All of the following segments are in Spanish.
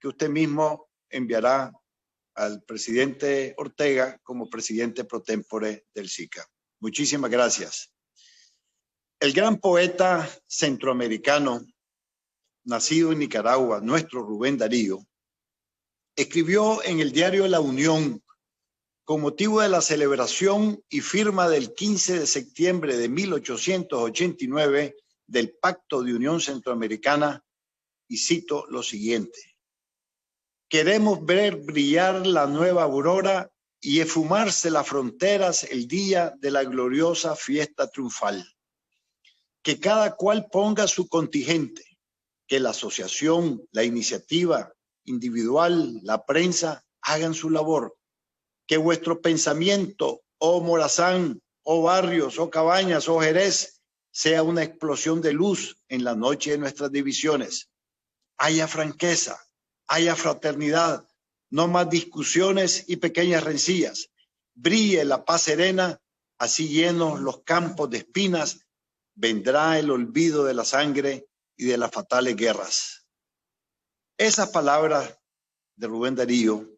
que usted mismo enviará al presidente Ortega como presidente pro tempore del SICA. Muchísimas gracias. El gran poeta centroamericano, nacido en Nicaragua, nuestro Rubén Darío, escribió en el diario La Unión, con motivo de la celebración y firma del 15 de septiembre de 1889 del Pacto de Unión Centroamericana, y cito lo siguiente: queremos ver brillar la nueva aurora y esfumarse las fronteras el día de la gloriosa fiesta triunfal. Que cada cual ponga su contingente, que la asociación, la iniciativa individual, la prensa hagan su labor. Que vuestro pensamiento, oh Morazán, oh Barrios, oh Cabañas, oh Jerez, sea una explosión de luz en la noche de nuestras divisiones. Haya franqueza, haya fraternidad, no más discusiones y pequeñas rencillas. Brille la paz serena, así llenos los campos de espinas, vendrá el olvido de la sangre y de las fatales guerras. Esas palabras de Rubén Darío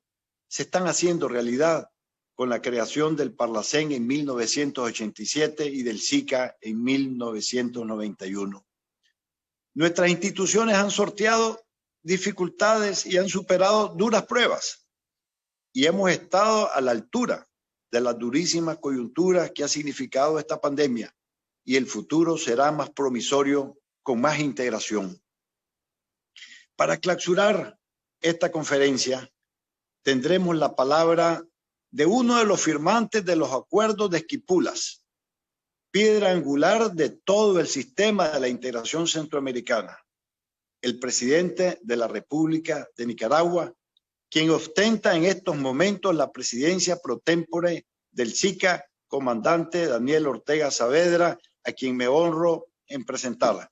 se están haciendo realidad con la creación del Parlacén en 1987 y del SICA en 1991. Nuestras instituciones han sorteado dificultades y han superado duras pruebas y hemos estado a la altura de las durísimas coyunturas que ha significado esta pandemia, y el futuro será más promisorio con más integración. Para clausurar esta conferencia tendremos la palabra de uno de los firmantes de los acuerdos de Esquipulas, piedra angular de todo el sistema de la integración centroamericana, el presidente de la República de Nicaragua, quien ostenta en estos momentos la presidencia pro tempore del SICA, comandante Daniel Ortega Saavedra, a quien me honro en presentarla.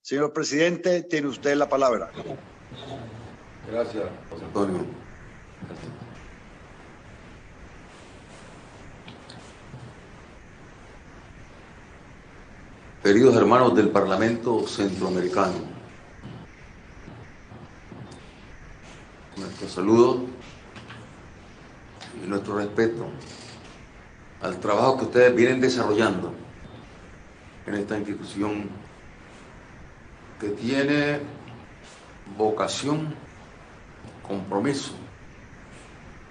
Señor presidente, tiene usted la palabra. Gracias, José Antonio. Queridos hermanos del Parlamento Centroamericano, nuestro saludo y nuestro respeto al trabajo que ustedes vienen desarrollando en esta institución que tiene vocación, compromiso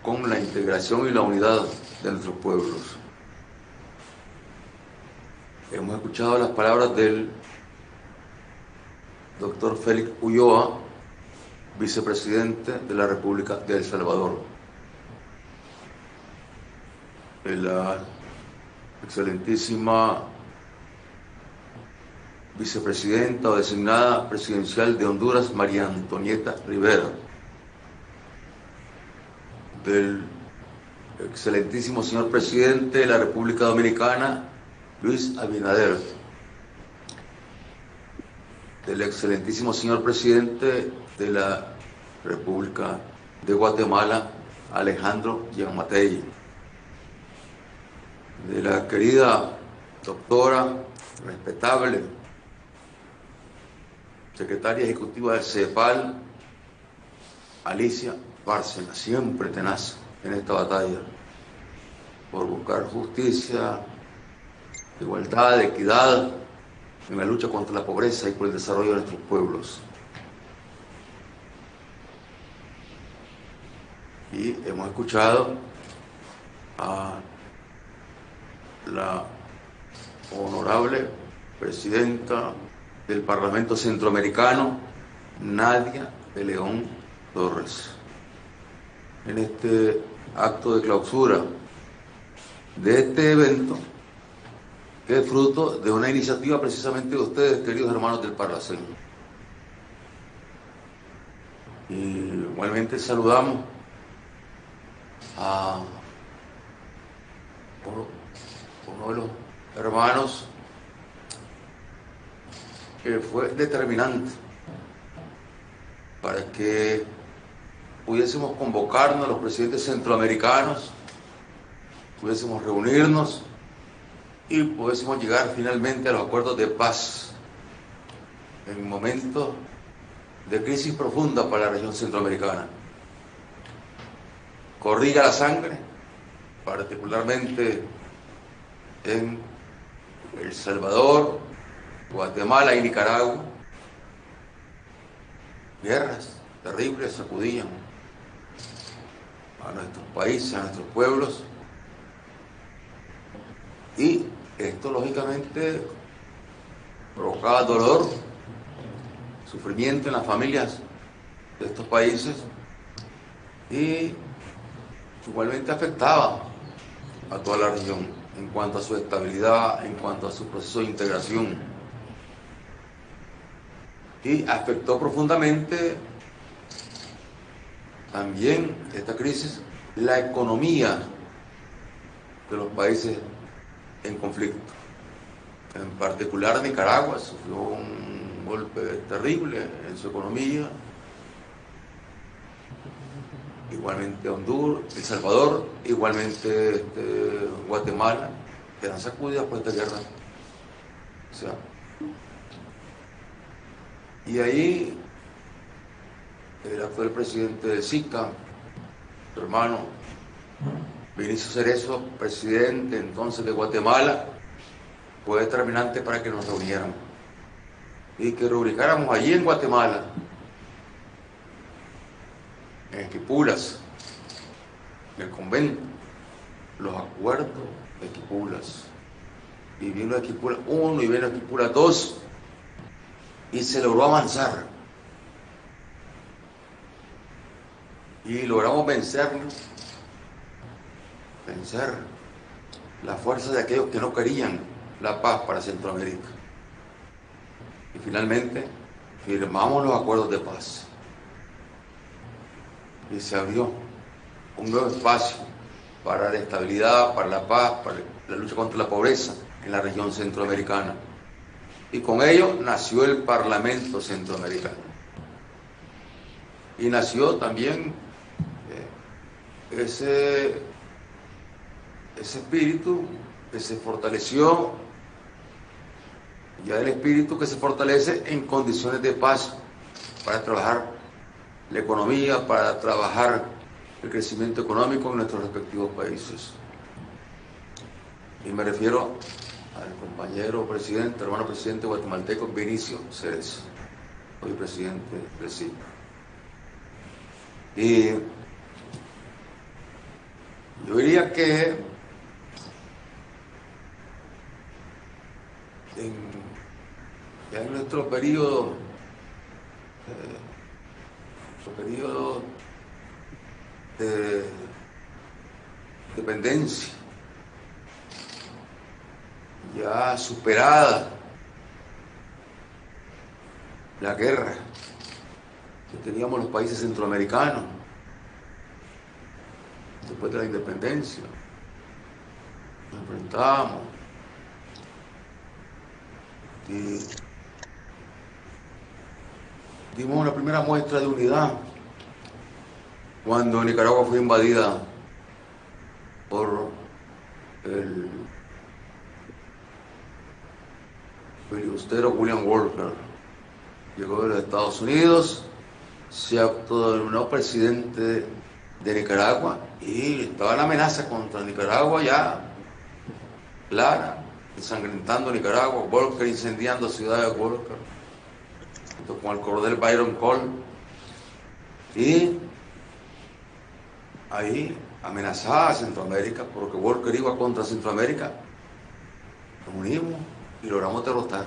con la integración y la unidad de nuestros pueblos. Hemos escuchado las palabras del doctor Félix Ulloa, vicepresidente de la República de El Salvador, de la excelentísima vicepresidenta o designada presidencial de Honduras, María Antonieta Rivera, del excelentísimo señor presidente de la República Dominicana, Luis Abinader, del excelentísimo señor presidente de la República de Guatemala, Alejandro Gianmattei, de la querida doctora, respetable secretaria ejecutiva del CEPAL, Alicia Bárcena, siempre tenaz en esta batalla por buscar justicia, igualdad, equidad en la lucha contra la pobreza y por el desarrollo de nuestros pueblos. Y hemos escuchado a la honorable presidenta del Parlamento Centroamericano, Nadia de León Torres, en este acto de clausura de este evento, que es fruto de una iniciativa precisamente de ustedes, queridos hermanos del Parlacén. Y igualmente saludamos a uno de los hermanos que fue determinante para que pudiésemos convocarnos los presidentes centroamericanos, pudiésemos reunirnos y pudiésemos llegar finalmente a los acuerdos de paz en momentos de crisis profunda para la región centroamericana. Corriga la sangre, particularmente en El Salvador, Guatemala y Nicaragua. Guerras terribles sacudían a nuestros países, a nuestros pueblos, y esto lógicamente provocaba dolor, sufrimiento en las familias de estos países y igualmente afectaba a toda la región en cuanto a su estabilidad, en cuanto a su proceso de integración. Y afectó profundamente también esta crisis la economía de los países en conflicto. En particular Nicaragua sufrió un golpe terrible en su economía, igualmente Honduras, El Salvador, igualmente Guatemala, que eran sacudidas por esta guerra. O sea, y ahí el actual presidente del SICA, su hermano Vinicio Cerezo, presidente entonces de Guatemala, fue determinante para que nos reuniéramos y que rubricáramos allí en Guatemala, en Esquipulas, en el convento, los acuerdos de Esquipulas. Y vino Esquipulas 1 y vino Esquipulas 2 y se logró avanzar. Y logramos vencer las fuerzas de aquellos que no querían la paz para Centroamérica. Y finalmente firmamos los acuerdos de paz. Y se abrió un nuevo espacio para la estabilidad, para la paz, para la lucha contra la pobreza en la región centroamericana. Y con ello nació el Parlamento Centroamericano. Y nació también ese espíritu que se fortaleció, ya el espíritu que se fortalece en condiciones de paz para trabajar la economía, para trabajar el crecimiento económico en nuestros respectivos países. Y me refiero al compañero presidente, hermano presidente guatemalteco Vinicio Cerezo, hoy presidente del SICA. Y yo diría que ya en nuestro periodo de dependencia, ya superada la guerra que teníamos los países centroamericanos después de la independencia, nos enfrentábamos y dimos una primera muestra de unidad cuando Nicaragua fue invadida por el filibustero William Walker. Llegó de los Estados Unidos, se autodenominó presidente de Nicaragua y estaba la amenaza contra Nicaragua ya clara, ensangrentando Nicaragua, Walker incendiando ciudades de Walker, junto con el coronel Byron Cole, y ahí amenazaba a Centroamérica porque Walker iba contra Centroamérica. Nos unimos y logramos derrotar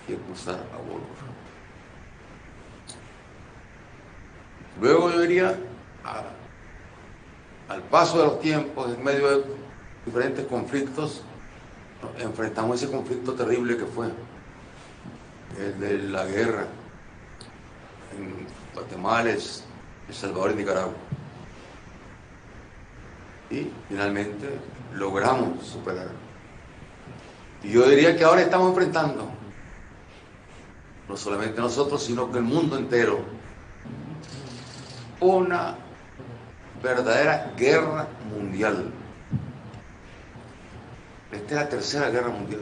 y expulsar a Walker. Luego yo diría, al paso de los tiempos, en medio de diferentes conflictos, enfrentamos ese conflicto terrible que fue el de la guerra en Guatemala, El Salvador y Nicaragua. Y finalmente logramos superar. Y yo diría que ahora estamos enfrentando, no solamente nosotros, sino que el mundo entero, una verdadera guerra mundial. Esta es la tercera guerra mundial,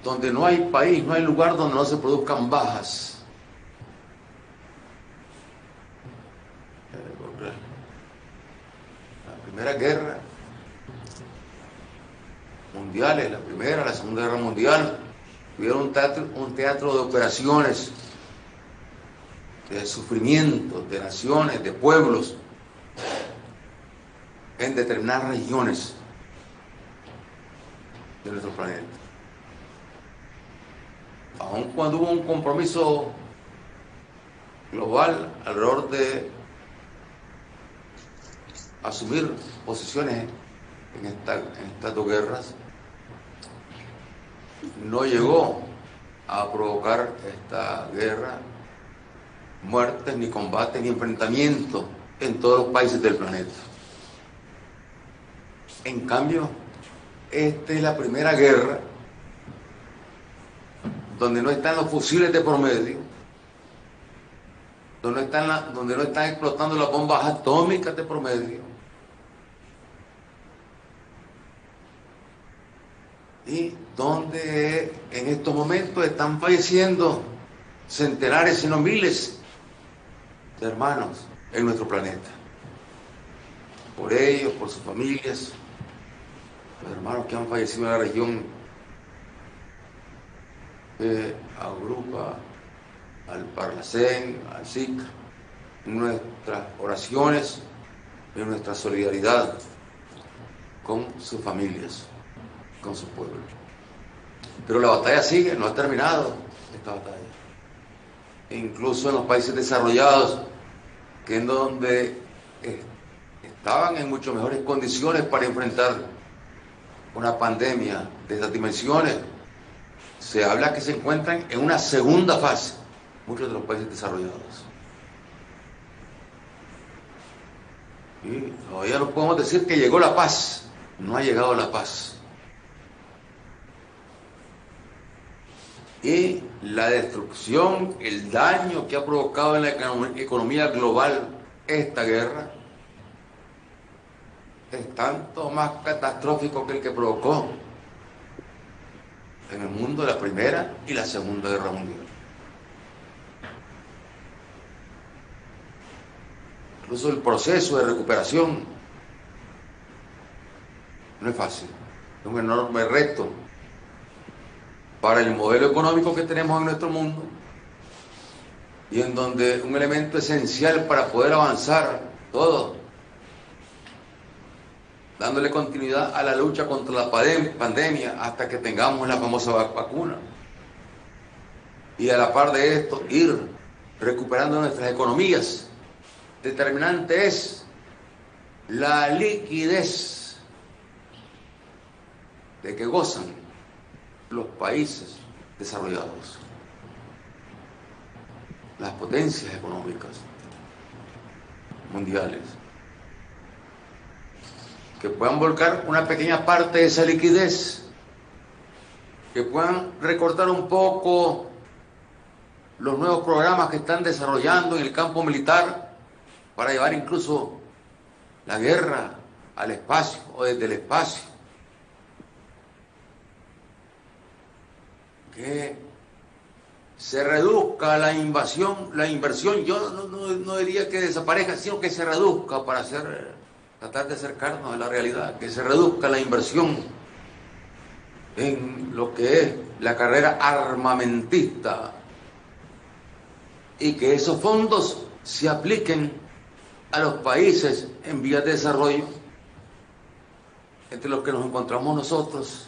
donde no hay país, no hay lugar donde no se produzcan bajas porque la Primera Guerra Mundial, la Primera, la Segunda Guerra Mundial, tuvieron un teatro de operaciones, de sufrimiento, de naciones, de pueblos, en determinadas regiones de nuestro planeta. Aun cuando hubo un compromiso global alrededor de asumir posiciones en estas dos guerras, no llegó a provocar esta guerra muertes, ni combates, ni enfrentamientos en todos los países del planeta. En cambio, esta es la primera guerra donde no están los fusiles de por medio, donde no están explotando las bombas atómicas de por medio, y donde en estos momentos están falleciendo centenares, sino miles de hermanos en nuestro planeta. Por ellos, por sus familias, los hermanos que han fallecido en la región que agrupa al Parlacén, al SIC, en nuestras oraciones, en nuestra solidaridad con sus familias, con su pueblo. Pero la batalla sigue, no ha terminado esta batalla. E incluso en los países desarrollados, que en donde estaban en mucho mejores condiciones para enfrentar una pandemia de estas dimensiones, se habla que se encuentran en una segunda fase, muchos de los países desarrollados. Y todavía no podemos decir que llegó la paz, no ha llegado la paz. Y la destrucción, el daño que ha provocado en la economía global esta guerra es tanto más catastrófico que el que provocó en el mundo la Primera y la Segunda Guerra Mundial. Incluso el proceso de recuperación no es fácil, es un enorme reto para el modelo económico que tenemos en nuestro mundo, y en donde un elemento esencial para poder avanzar todo, dándole continuidad a la lucha contra la pandemia hasta que tengamos la famosa vacuna, y a la par de esto ir recuperando nuestras economías. Determinante es la liquidez de que gozan los países desarrollados, las potencias económicas mundiales, que puedan volcar una pequeña parte de esa liquidez, que puedan recortar un poco los nuevos programas que están desarrollando en el campo militar para llevar incluso la guerra al espacio o desde el espacio. Que se reduzca la inversión, yo no diría que desaparezca, sino que se reduzca para tratar de acercarnos a la realidad, que se reduzca la inversión en lo que es la carrera armamentista, y que esos fondos se apliquen a los países en vías de desarrollo, entre los que nos encontramos nosotros,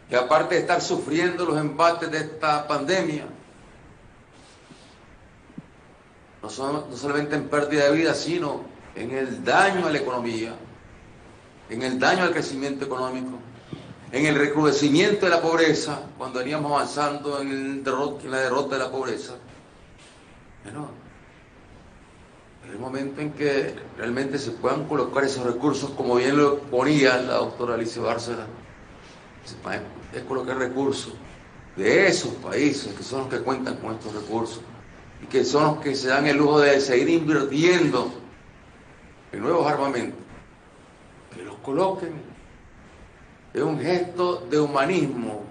que aparte de estar sufriendo los embates de esta pandemia, no solamente en pérdida de vida, sino en el daño a la economía, en el daño al crecimiento económico, en el recrudecimiento de la pobreza, cuando veníamos avanzando en la derrota de la pobreza. Bueno, es el momento en que realmente se puedan colocar esos recursos, como bien lo ponía la doctora Alicia Bárcena, es colocar recursos de esos países que son los que cuentan con estos recursos y que son los que se dan el lujo de seguir invirtiendo en nuevos armamentos, que los coloquen. Es un gesto de humanismo,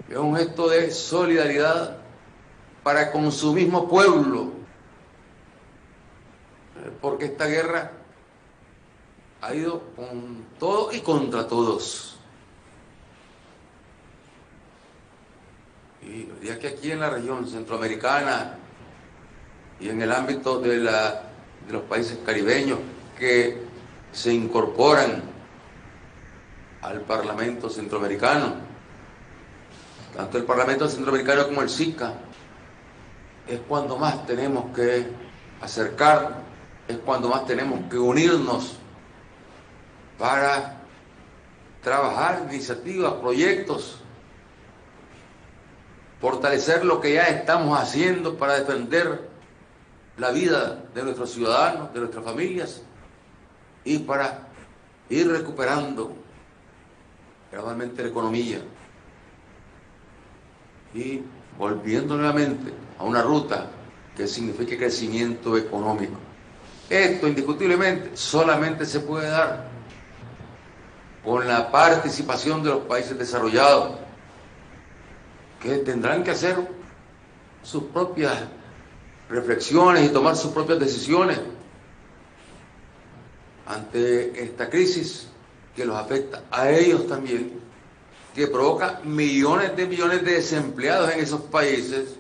es un gesto de solidaridad para con su mismo pueblo, porque esta guerra ha ido con todo y contra todos. Y diría que aquí en la región centroamericana y en el ámbito de los países caribeños que se incorporan al Parlamento Centroamericano, tanto el Parlamento Centroamericano como el SICA, es cuando más tenemos que acercar, es cuando más tenemos que unirnos para trabajar iniciativas, proyectos, fortalecer lo que ya estamos haciendo para defender la vida de nuestros ciudadanos, de nuestras familias, y para ir recuperando gradualmente la economía y volviendo nuevamente a una ruta que signifique crecimiento económico. Esto indiscutiblemente solamente se puede dar con la participación de los países desarrollados, que tendrán que hacer sus propias reflexiones y tomar sus propias decisiones ante esta crisis que los afecta a ellos también, que provoca millones de desempleados en esos países,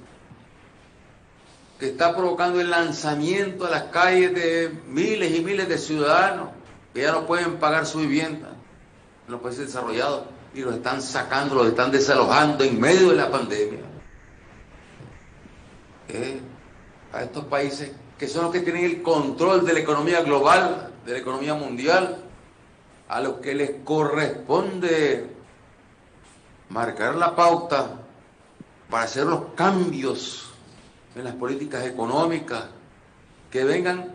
que está provocando el lanzamiento a las calles de miles y miles de ciudadanos que ya no pueden pagar su vivienda en los países desarrollados y los están sacando, los están desalojando en medio de la pandemia. A estos países que son los que tienen el control de la economía global, de la economía mundial, a los que les corresponde marcar la pauta para hacer los cambios en las políticas económicas que vengan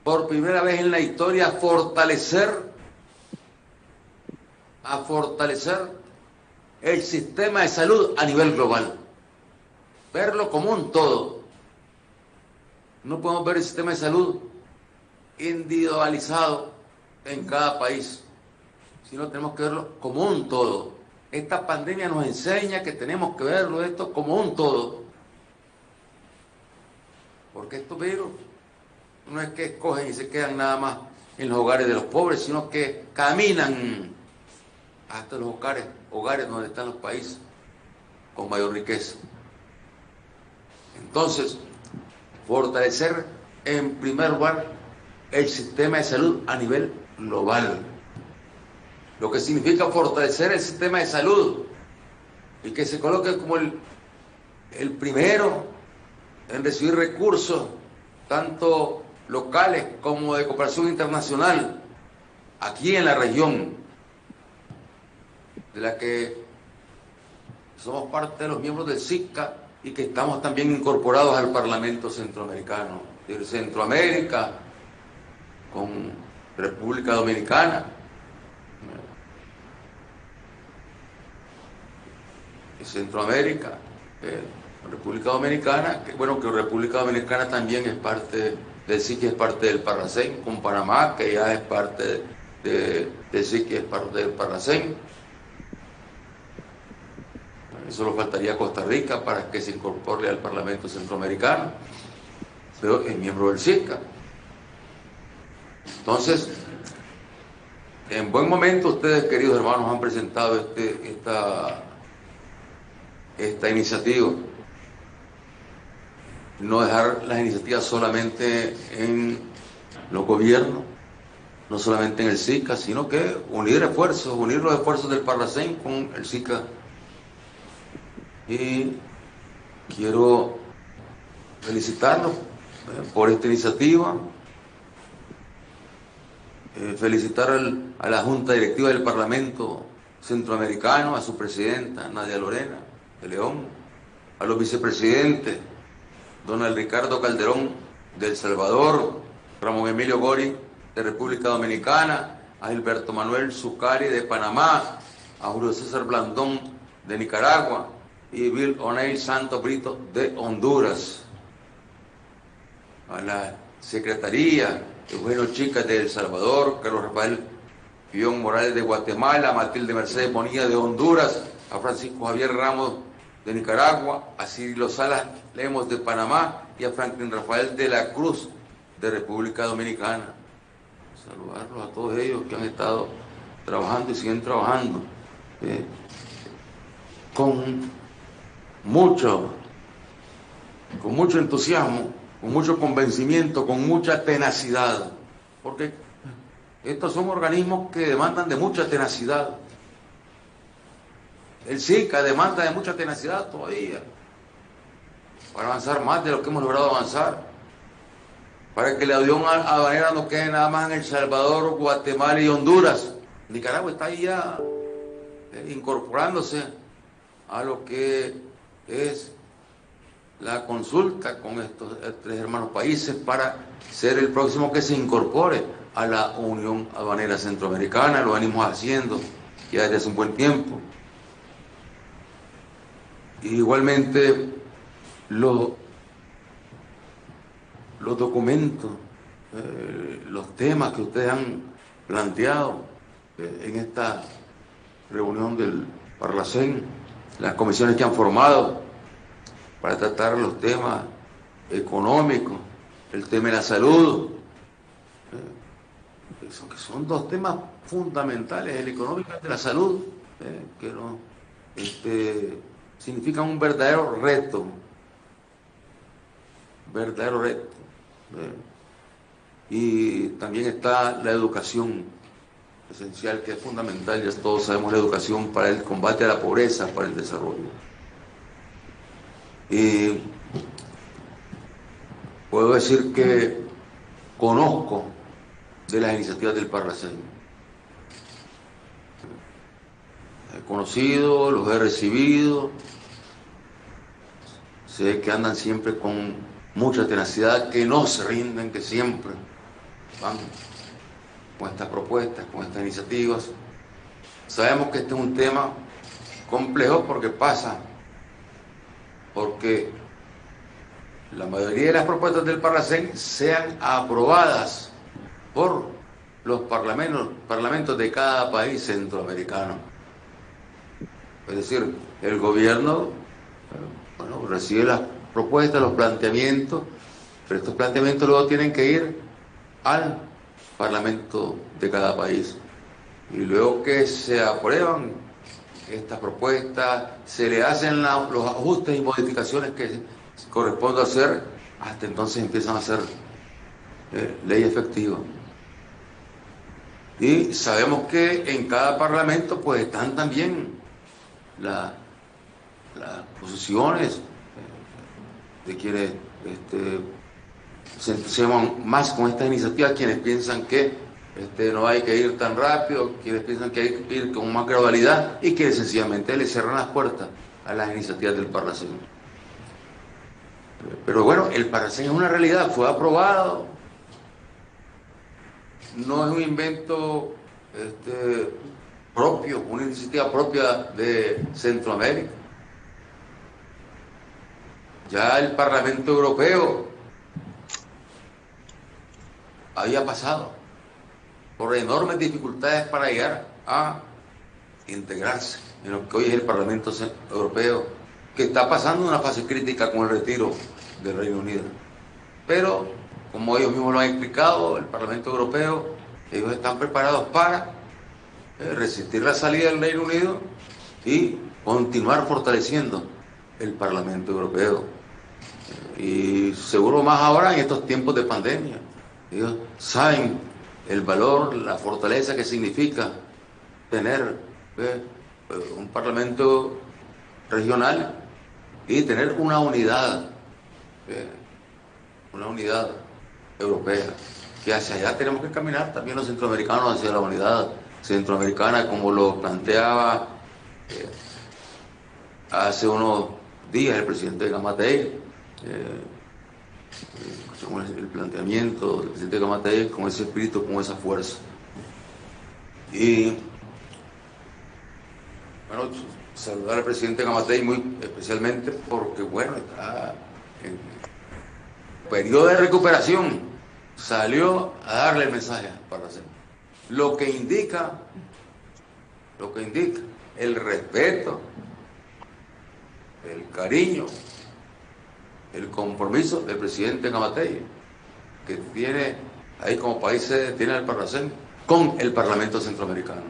por primera vez en la historia a fortalecer el sistema de salud a nivel global, verlo como un todo. No podemos ver el sistema de salud individualizado en cada país, sino tenemos que verlo como un todo. Esta pandemia nos enseña que tenemos que verlo esto como un todo, porque estos virus no es que escogen y se quedan nada más en los hogares de los pobres, sino que caminan hasta los hogares donde están los países con mayor riqueza. Entonces, fortalecer en primer lugar el sistema de salud a nivel global, lo que significa fortalecer el sistema de salud y que se coloque como el primero en recibir recursos tanto locales como de cooperación internacional aquí en la región de la que somos parte de los miembros del SICA y que estamos también incorporados al Parlamento Centroamericano, de Centroamérica con República Dominicana, y Centroamérica, República Dominicana, que República Dominicana también es parte del SICA, es parte del Parlacén, con Panamá, que ya es parte del SICA, es parte del Parlacén. Solo faltaría Costa Rica para que se incorpore al Parlamento Centroamericano, pero es miembro del SICA. Entonces, en buen momento ustedes, queridos hermanos, han presentado esta iniciativa. No dejar las iniciativas solamente en los gobiernos, no solamente en el SICA, sino que unir los esfuerzos del Parlacén con el SICA. Y quiero felicitarlos por esta iniciativa, felicitar a la Junta Directiva del Parlamento Centroamericano, a su presidenta Nadia Lorena de León, a los vicepresidentes Donald Ricardo Calderón de El Salvador, Ramón Emilio Gori de República Dominicana, a Gilberto Manuel Zucari de Panamá, a Julio César Blandón de Nicaragua y Bill O'Neill Santos Brito de Honduras, a la Secretaría Eugenio Chicas de El Salvador, Carlos Rafael Guión Morales de Guatemala, a Matilde Mercedes Bonilla de Honduras, a Francisco Javier Ramos de Nicaragua, a Cirilo Salas Lemos de Panamá y a Franklin Rafael de la Cruz de República Dominicana. Saludarlos a todos ellos que han estado trabajando y siguen trabajando con mucho entusiasmo, con mucho convencimiento, con mucha tenacidad, porque estos son organismos que demandan de mucha tenacidad. El SICA demanda de mucha tenacidad todavía, para avanzar más de lo que hemos logrado avanzar, para que la unión aduanera no quede nada más en El Salvador, Guatemala y Honduras. Nicaragua está ahí ya incorporándose a lo que es la consulta con estos tres hermanos países para ser el próximo que se incorpore a la Unión Aduanera Centroamericana. Lo venimos haciendo ya desde hace un buen tiempo. Y igualmente los documentos, los temas que ustedes han planteado en esta reunión del Parlacén, las comisiones que han formado para tratar los temas económicos, el tema de la salud, que son dos temas fundamentales, el económico y el de la salud, que no, significan un verdadero reto. Y también está la educación esencial, que es fundamental, ya todos sabemos, la educación para el combate a la pobreza, para el desarrollo. Y puedo decir que conozco de las iniciativas del Parlacén. He conocido, los he recibido, sé que andan siempre con mucha tenacidad, que no se rinden, que siempre van con estas propuestas, con estas iniciativas. Sabemos que este es un tema complejo porque la mayoría de las propuestas del Parlacén sean aprobadas por los parlamentos de cada país centroamericano. Es decir, el gobierno recibe las propuestas, los planteamientos, pero estos planteamientos luego tienen que ir al parlamento de cada país. Y luego que se aprueban estas propuestas, se le hacen los ajustes y modificaciones que corresponde hacer, hasta entonces empiezan a ser ley efectiva. Y sabemos que en cada parlamento pues están también las posiciones de quienes se entusiasman más con esta iniciativa, quienes piensan que no hay que ir tan rápido, quienes piensan que hay que ir con más gradualidad y que sencillamente le cierran las puertas a las iniciativas del Parlacén. Pero bueno, el Parlacén es una realidad, fue aprobado, no es un invento propio, una iniciativa propia de Centroamérica. Ya el Parlamento Europeo había pasado por enormes dificultades para llegar a integrarse en lo que hoy es el Parlamento Europeo, que está pasando una fase crítica con el retiro del Reino Unido. Pero, como ellos mismos lo han explicado, el Parlamento Europeo, ellos están preparados para resistir la salida del Reino Unido y continuar fortaleciendo el Parlamento Europeo. Y seguro más ahora en estos tiempos de pandemia. Ellos saben el valor, la fortaleza que significa tener un parlamento regional y tener una unidad europea, que hacia allá tenemos que caminar también los centroamericanos, hacia la unidad centroamericana, como lo planteaba hace unos días el presidente Yamatei. Escuchamos el planteamiento del presidente Yamatei con ese espíritu, con esa fuerza. Y bueno, saludar al presidente Yamatei muy especialmente porque, bueno, está en periodo de recuperación, salió a darle el mensaje para hacer. Lo que indica el respeto, el cariño, el compromiso del presidente Yamatei que tiene ahí como país tiene el Parlacén con el Parlamento Centroamericano.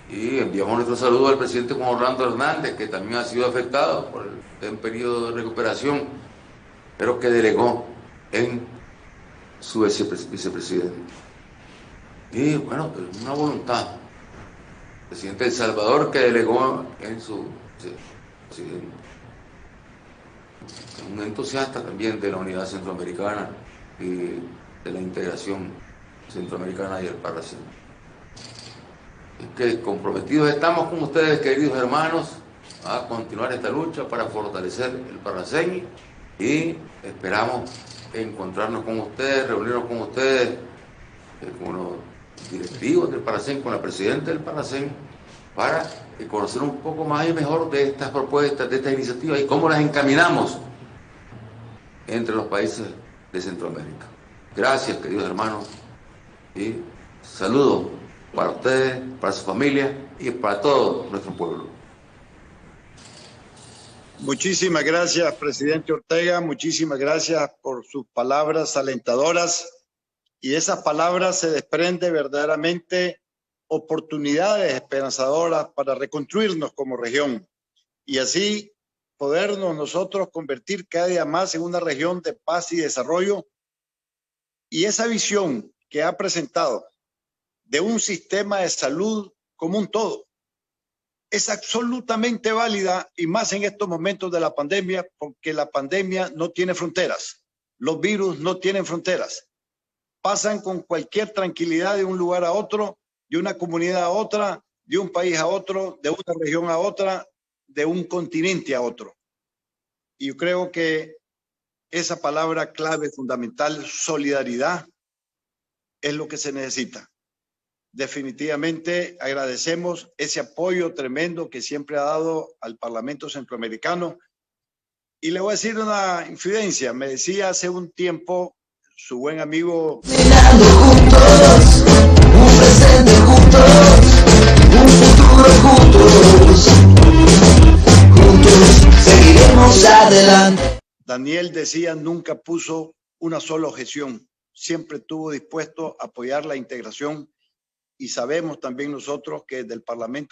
Y enviamos nuestro saludo al presidente Juan Orlando Hernández, que también ha sido afectado por un periodo de recuperación, pero que delegó en su vicepresidente. Y bueno, una voluntad. El presidente de El Salvador, que delegó en su presidente. Un entusiasta también de la unidad centroamericana y de la integración centroamericana y el Parlacén. Es que comprometidos estamos con ustedes, queridos hermanos, a continuar esta lucha para fortalecer el Parlacén y esperamos encontrarnos con ustedes, reunirnos con ustedes, con los directivos del Parlacén, con la presidenta del Parlacén, para conocer un poco más y mejor de estas propuestas, de estas iniciativas y cómo las encaminamos entre los países de Centroamérica. Gracias, queridos hermanos, y saludos para ustedes, para su familia y para todo nuestro pueblo. Muchísimas gracias, presidente Ortega. Muchísimas gracias por sus palabras alentadoras. Y de esas palabras se desprende verdaderamente oportunidades esperanzadoras para reconstruirnos como región y así podernos nosotros convertir cada día más en una región de paz y desarrollo. Y esa visión que ha presentado de un sistema de salud como un todo es absolutamente válida, y más en estos momentos de la pandemia, porque la pandemia no tiene fronteras, los virus no tienen fronteras, pasan con cualquier tranquilidad de un lugar a otro, de una comunidad a otra, de un país a otro, de una región a otra, de un continente a otro. Y yo creo que esa palabra clave fundamental, solidaridad, es lo que se necesita. Definitivamente agradecemos ese apoyo tremendo que siempre ha dado al Parlamento Centroamericano. Y le voy a decir una infidencia. Me decía hace un tiempo su buen amigo... Mirando juntos, un presente juntos, un futuro juntos, juntos seguiremos adelante. Daniel decía, nunca puso una sola objeción, siempre estuvo dispuesto a apoyar la integración. Y sabemos también nosotros que desde el Parlamento